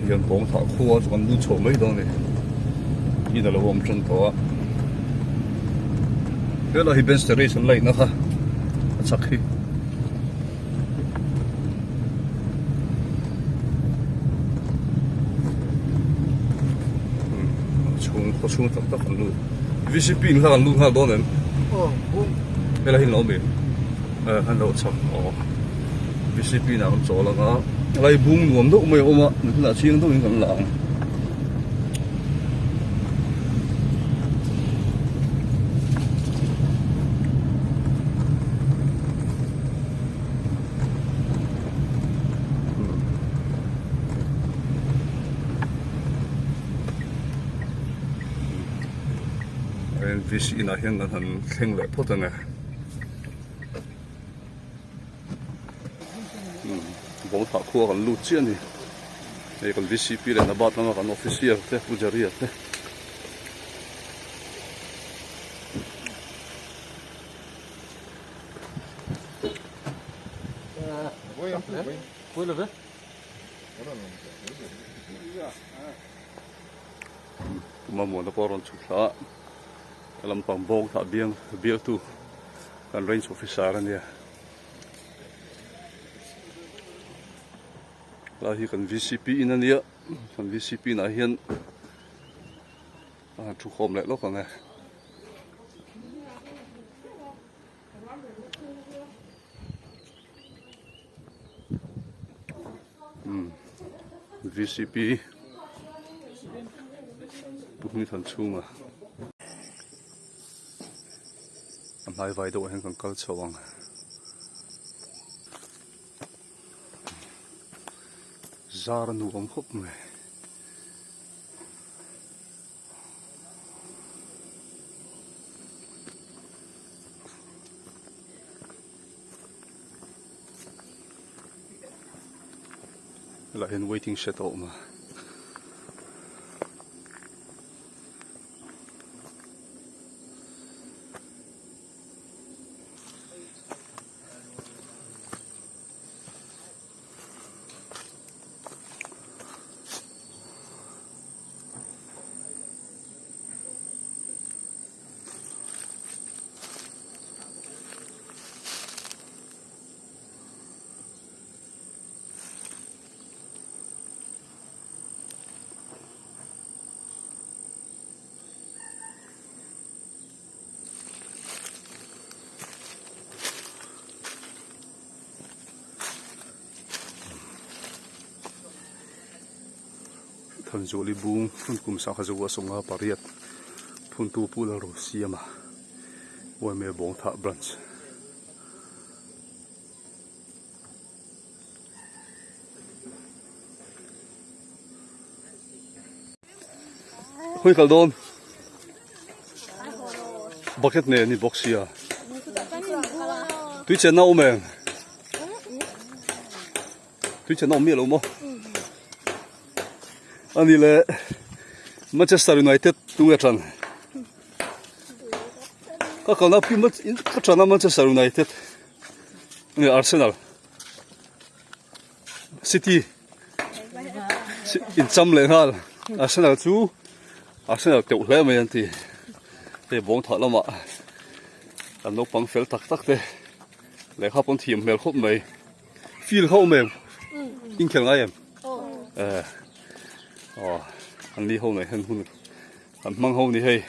hiện bóng thả khua cho con lú chổ mấy đó này như là vòng chân to cái là hiện station lại nữa ha chắc khi chung tắc tắc con lú VCP là con lú ha đó này cái là hiện lâu mấy han lâu chắc VCP nào cũng chỗ là có lại bung nuông đâu mấy ôm á mình là chiên đâu mình còn lặng VC na hian kan han thleng le phot ane bóng thả khua kan lut chian ni ei kan VCP le na bat lama kan official te pujaria te mà muốn nó còn chụp lá làm bằng bông thả biếng tu kan range officer này là hi kan VCP in anh nhé kan VCP na hian chu khom lại lúc này VCP bút mi thần chung à am hai vài độ hen còn câu chồng ra nu om khop me lại hen waiting shuttle mà thằng du li bung phun kum sa kha zuwa songa pariat phun tu pula ro siama wa me bong tha branch hui kaldon bucket ne ni boxia tui chen na omen tui chen na mi lo mo ani le Manchester United tunga tran ka kana pi mat in ka trana Manchester United ni Arsenal City in cham le hal Arsenal te hle mai anti te bong tha lama an no pang fel tak tak te le kha pon thiam mel khop mai feel ho mem in khel ngai em anh đi hôm này hơn hun anh mang hôm này hay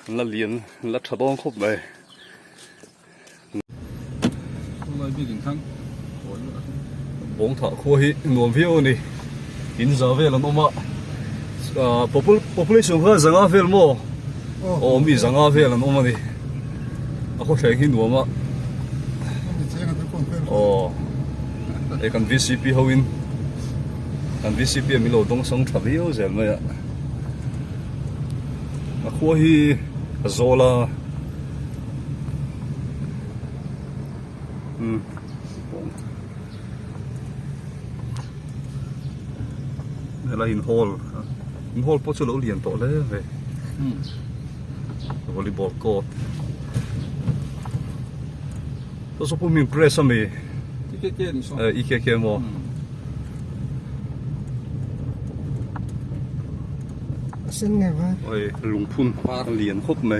là liền là thợ bong khóc này bóng thợ khua hi nuông phiêu này in giờ về là nó population hơn rằng á về là mò mi rằng á về là nó mà đi có thể khi nuông mà đây cần VCP hậu in anh VCP mình lâu đông sống thập yếu rồi mà khua hi zola đây là in hall có chỗ lỗ liền tổ đấy về volleyball court tôi số mình press à mi IKK mà เส้นไงวะ โอ้ยลุงพุ่นเหรียญครบไหม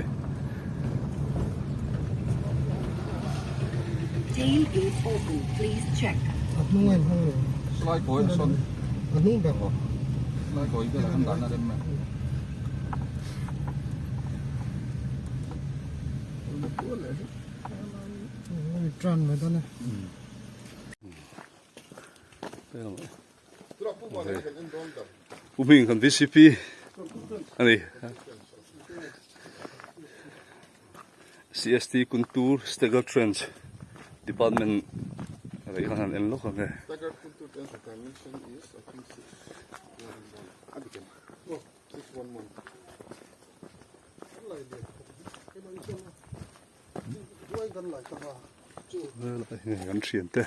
Tailgate open. Please check. อันนู้นไงห้องเลย Slide går det sånn. อันนู้นแบบ Slide går ikke det han danner dem med. ตรันไปตอนนี้ ผู้มิงคัน VCP อันนี้ CST Kuntur Stegar Trench Department อะไรกันนั่นเองลูกกันเลย Taggart Kultur Dance Dimension is, I think, 6 months. ด้วยกันหลายตา กันเชียนเต้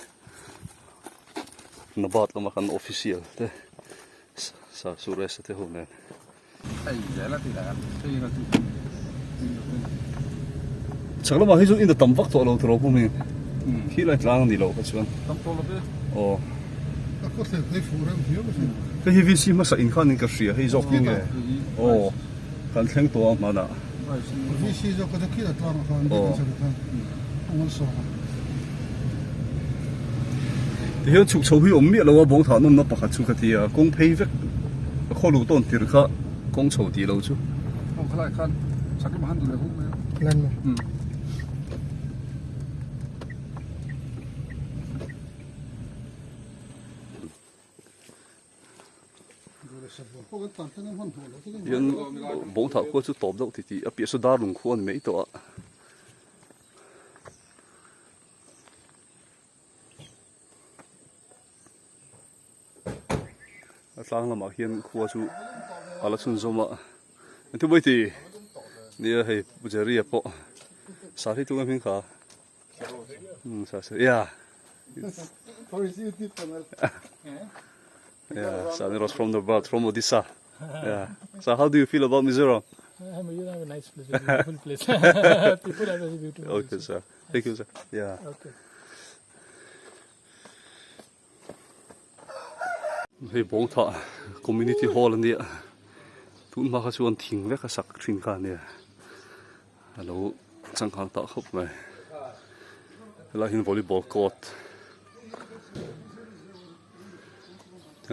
นบัดเรามากันออฟฟิเชียลเต้สาสุเรสเต้หัวเนี่ย Ai, det er litt i det. Det er litt i det. ชักแล้วมาให้จุดอินเดตัมวักตัวเราตัวผู้มิงที่ไรกลางนี่เราก็ชวน De tåler det. อ๋อ แล้วก็เสร็จได้ฟูเริ่มเที่ยวก็ใช่ ก็ที่ VC มาสักอินข้านึงก็เสียให้จอกนี่ไงอ๋อการแข่งตัวมาน่ะ วิธีจะก็จะคิดตามเขาไม่ได้ใช่ไหมมันสอง ที่เห็นฉุกเฉินที่อมเมียเราว่าบงฐานนั่นนับประคัตชุกที่อ่ะกงเพย์เวกข้อรู้ต้นที่ร์ข้ากงโฉดีเราจู Og klar kan. Så kan man handle det med. เล่นไหม พวกกันตัดกันหันหัวแล้วที่กัน ยันบงฐานก็จะตอบได้ที่อ่ะเปียสุดาลุงควรไม่ตัวสร้างละมาเฮียนครัวจูอะไรชุนสมะที่ไม่ตีนี่ให้บุจรีปะสาธิตตัวพิงขาสาธิตyeah Saniros from the bird from Odisha yeah so how do you feel about Mizoram You have a nice place, a beautiful place. People are very beautiful. okay sir thank you sir yeah Okay. ให้บงท่า community hall นี่ทุนมาเขาชวนทิ้งไว้กับสักทิ้งกันเนี่ยเราจังหางตาเข้าไปเราเห็นวอลเลย์บอลคอร์ต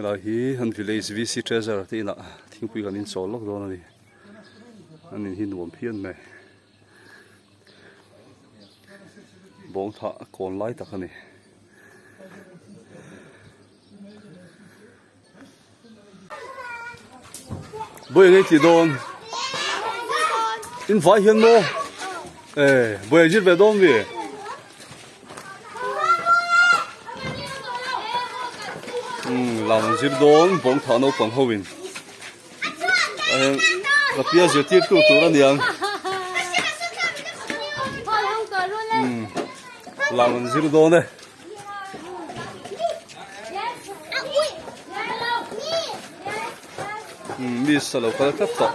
เราเห็น village VC treasure ที่น่ะทิ้งไปกันอินโซลล็อกโดนนี่อันนี้หินหวมเพี้ยนไหมบงท่าก่อนไล่ตะกันนี่บ่ยังไงที่โดนอินไฟเห็นโมบ่ยังจิตไปโดนดิหลังจิตโดนบงฐานเอาปังเขาวินกับเปียจะตีตู้ตัวนั่นยังหลังจิตโดนเลยมีสลับกันครับต่อ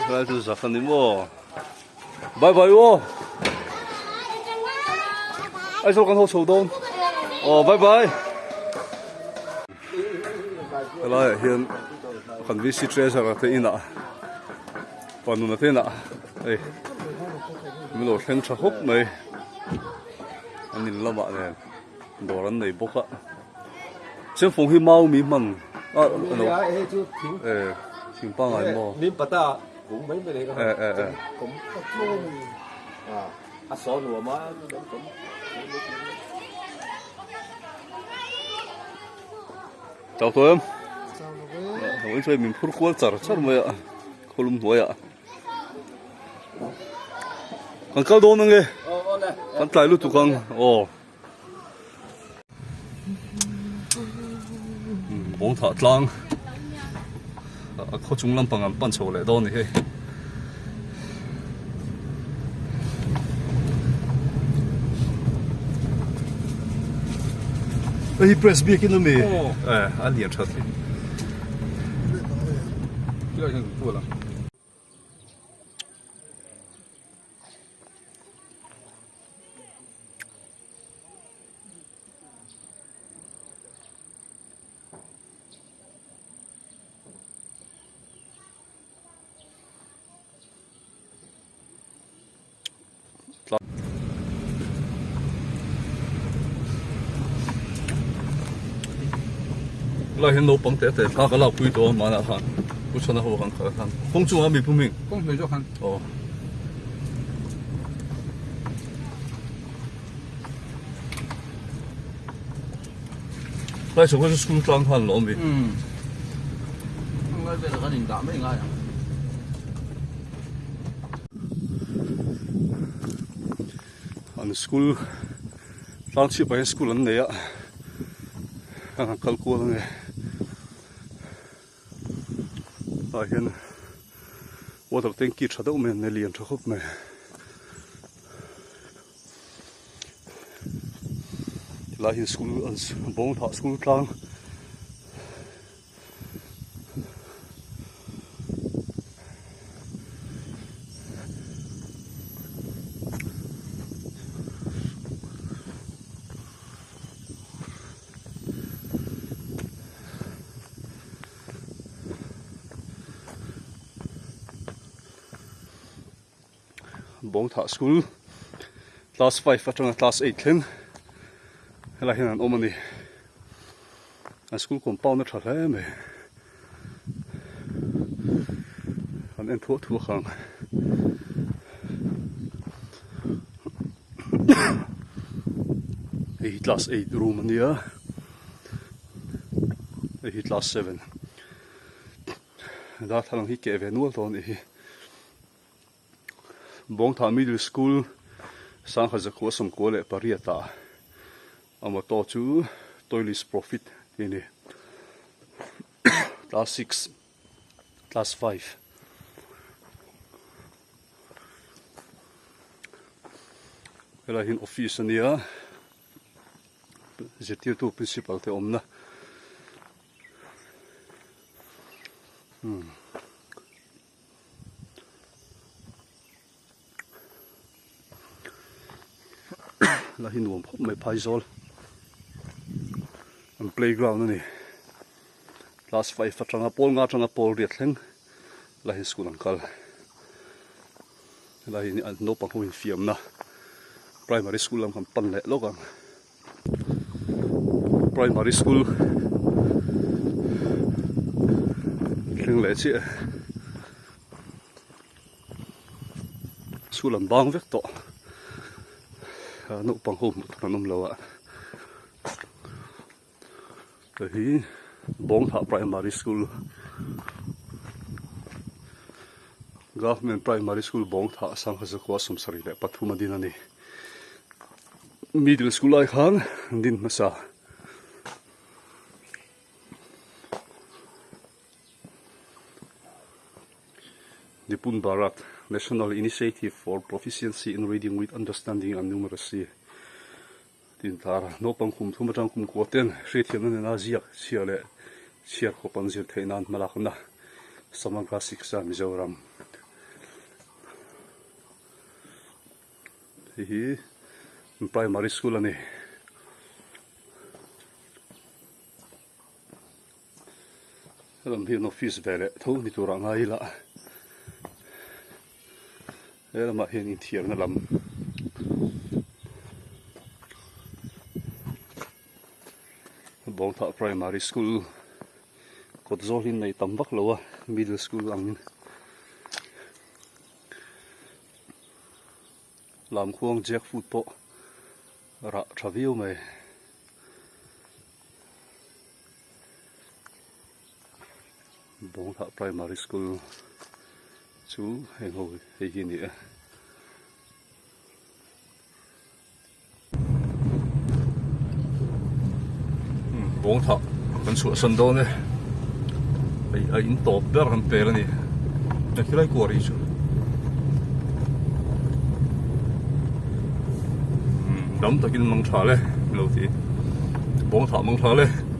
ไปดูสักคนนี้มั้งบายบายวะไอ้สลับกันเขาโชว์ดนอ๋อบายบายอะไรเห็นคนวิสิตเทรสอะไรที่น่ะปนนู่นที่น่ะเอ้ยไม่รู้เส้นชักฮุบไหมอันนี้ละบาทเนี่ยโดนอะไรบุกอะ先放去貓面問啊，全班係麼？你不打公妹妹嚟噶？咁阿嫂我媽咁。找到呀？我這面鋪過咋？咋麼呀？可能多呀？看高多那個？看大路途講哦。บงถาดลังเขาจุงลำปังอันปั้นโชว์เลยตอนนี้เฮ้ยเพรสเบียกินแล้วมีอันเดียร์ชัดเลย Det er ikke en tåler. lại hiện nấu bằng tết tết thà cái lão quý đó mà là khăn bút cho nó hồ khăn khăn không chung ăn mì phun mình Không phải cho khăn. lại chúng cái school trang khăn lắm vậy Không phải về là cái nhìn cảm mấy ngay à. anh school trang chip ở school anh này á anh câu cô này lại hiện water tank chặt đâu mình này liền cho khóc này lại hiện school anh bông thọ school trang bong thả school class 5 phát trong class 8 lên là hiện anh ôm này anh school compound nó thật đấy mày anh em thua khang এই class 8 room này এই class 7 đã thằng hi kể về nuôi thôi này bong thả middle school sang khởi giặc của sầm của lệ Pariata ama to chú toilet profit thế này class 6 class 5 cái là hiện office này giờ tiêu thụ principal thì ôm na là hiện nuông phop mấy phai zol an playground này class 5 phát trăng apol riết leng là hiện school uncle là hiện an no pang huin fiam na primary school am kan pan le lokang primary school leng le chi school an bang vek to nụ bằng hôm nó nằm lâu ạ, thì bong thả primary school, government primary school bong thả sang khởi giặc sum sari le Pathuma din ani, middle school ai khang din masa, Dipun Barat National Initiative for Proficiency in Reading with Understanding and Numeracy. Tin tar no pang kum thuma tang kum koten hri thiam na ziak chiale chiar ko pan zir theinan malakna samagra siksa Mizoram. Hi primary school ani lam hi no fees vele tho ni tura ngai la đây mà hiện thiệt là lắm bong thọ primary school cột dô hin này tầm bắc lâu middle school ăn làm khuôn jackfruit bộ rạ travel mày bong thọ primary school chú hay ngồi hay gì nữa bong thọ con sủa sân đô này ai in top đó làm bể này cái này của đi chú đóng tới cái măng trà này lâu thì bong thọ măng trà này